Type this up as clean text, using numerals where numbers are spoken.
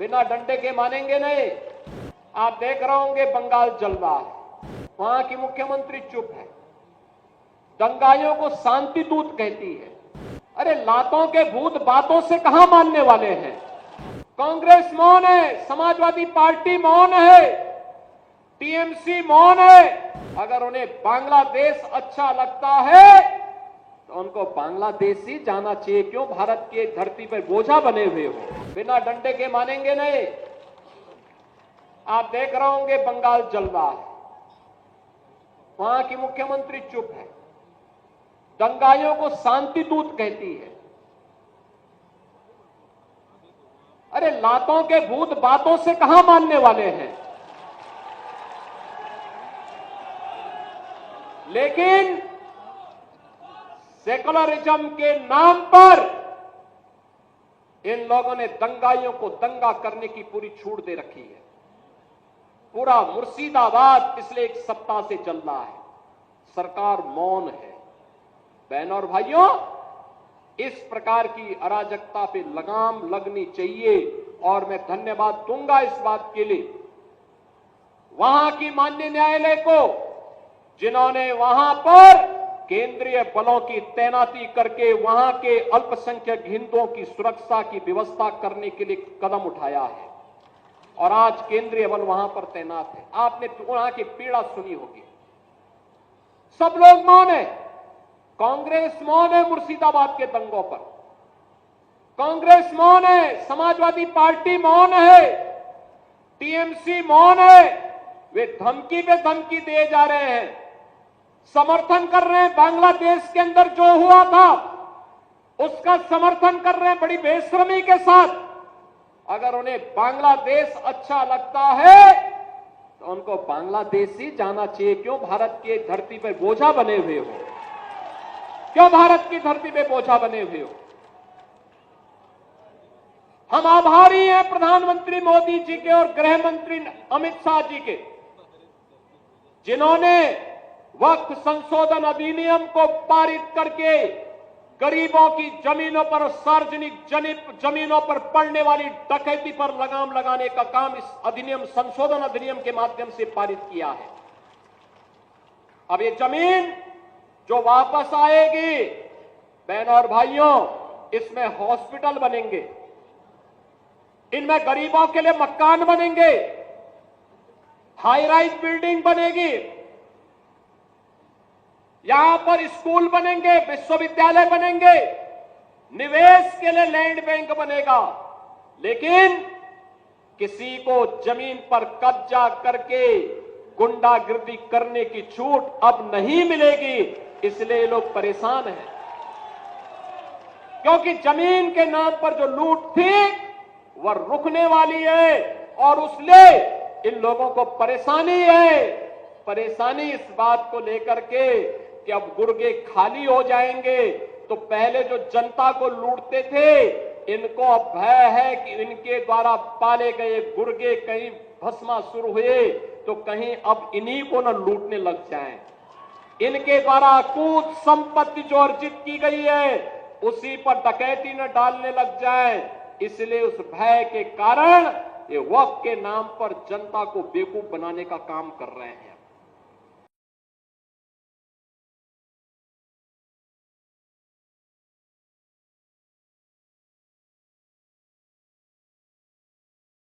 बिना डंडे के मानेंगे नहीं। आप देख रहे होंगे बंगाल जल रहा है, वहां की मुख्यमंत्री चुप है, दंगाइयों को शांति दूत कहती है। अरे लातों के भूत बातों से कहां मानने वाले हैं। कांग्रेस मौन है, समाजवादी पार्टी मौन है, टीएमसी मौन है। अगर उन्हें बांग्लादेश अच्छा लगता है तो उनको बांग्लादेश ही जाना चाहिए, क्यों भारत की धरती पर बोझा बने हुए हो। बिना डंडे के मानेंगे नहीं। आप देख रहे होंगे बंगाल जल रहा है, वहां की मुख्यमंत्री चुप है, दंगाइयों को शांति दूत कहती है। अरे लातों के भूत बातों से कहां मानने वाले हैं। लेकिन सेकुलरिज्म के नाम पर इन लोगों ने दंगाइयों को दंगा करने की पूरी छूट दे रखी है। पूरा मुर्शिदाबाद पिछले एक सप्ताह से चल रहा है, सरकार मौन है। बहनों और भाइयों, इस प्रकार की अराजकता पे लगाम लगनी चाहिए और मैं धन्यवाद दूंगा इस बात के लिए वहां की माननीय न्यायालय को, जिन्होंने वहां पर केंद्रीय बलों की तैनाती करके वहां के अल्पसंख्यक हिंदुओं की सुरक्षा की व्यवस्था करने के लिए कदम उठाया है और आज केंद्रीय बल वहां पर तैनात है। आपने वहां की पीड़ा सुनी होगी। सब लोग मौन है, कांग्रेस मौन है मुर्शिदाबाद के दंगों पर, कांग्रेस मौन है, समाजवादी पार्टी मौन है, टीएमसी मौन है। वे धमकी पे धमकी दिए जा रहे हैं, समर्थन कर रहे हैं। बांग्लादेश के अंदर जो हुआ था उसका समर्थन कर रहे हैं बड़ी बेशर्मी के साथ। अगर उन्हें बांग्लादेश अच्छा लगता है तो उनको बांग्लादेश ही जाना चाहिए, क्यों भारत की धरती पर बोझा बने हुए हो, क्यों भारत की धरती पे बोझा बने हुए हो। हम आभारी हैं प्रधानमंत्री मोदी जी के और गृह मंत्री अमित शाह जी के, जिन्होंने वक्फ संशोधन अधिनियम को पारित करके गरीबों की जमीनों पर, सार्वजनिक जमीनों पर पड़ने वाली डकैती पर लगाम लगाने का काम इस अधिनियम, संशोधन अधिनियम के माध्यम से पारित किया है। अब ये जमीन जो वापस आएगी, बहनों और भाइयों, इसमें हॉस्पिटल बनेंगे, इनमें गरीबों के लिए मकान बनेंगे, हाई राइज बिल्डिंग बनेगी, यहां पर स्कूल बनेंगे, विश्वविद्यालय बनेंगे, निवेश के लिए लैंड बैंक बनेगा। लेकिन किसी को जमीन पर कब्जा करके गुंडागिर्दी करने की छूट अब नहीं मिलेगी। इसलिए ये लोग परेशान हैं, क्योंकि जमीन के नाम पर जो लूट थी वह रुकने वाली है और उसलिए इन लोगों को परेशानी है। परेशानी इस बात को लेकर के कि अब गुर्गे खाली हो जाएंगे। तो पहले जो जनता को लूटते थे, इनको अब भय है कि इनके द्वारा पाले गए गुर्गे कहीं भस्मासुर हुए तो कहीं अब इन्हीं को न लूटने लग जाएं। इनके द्वारा अकूत संपत्ति जो अर्जित की गई है उसी पर डकैती न डालने लग जाए। इसलिए उस भय के कारण ये वक्फ के नाम पर जनता को बेवकूफ बनाने का काम कर रहे हैं।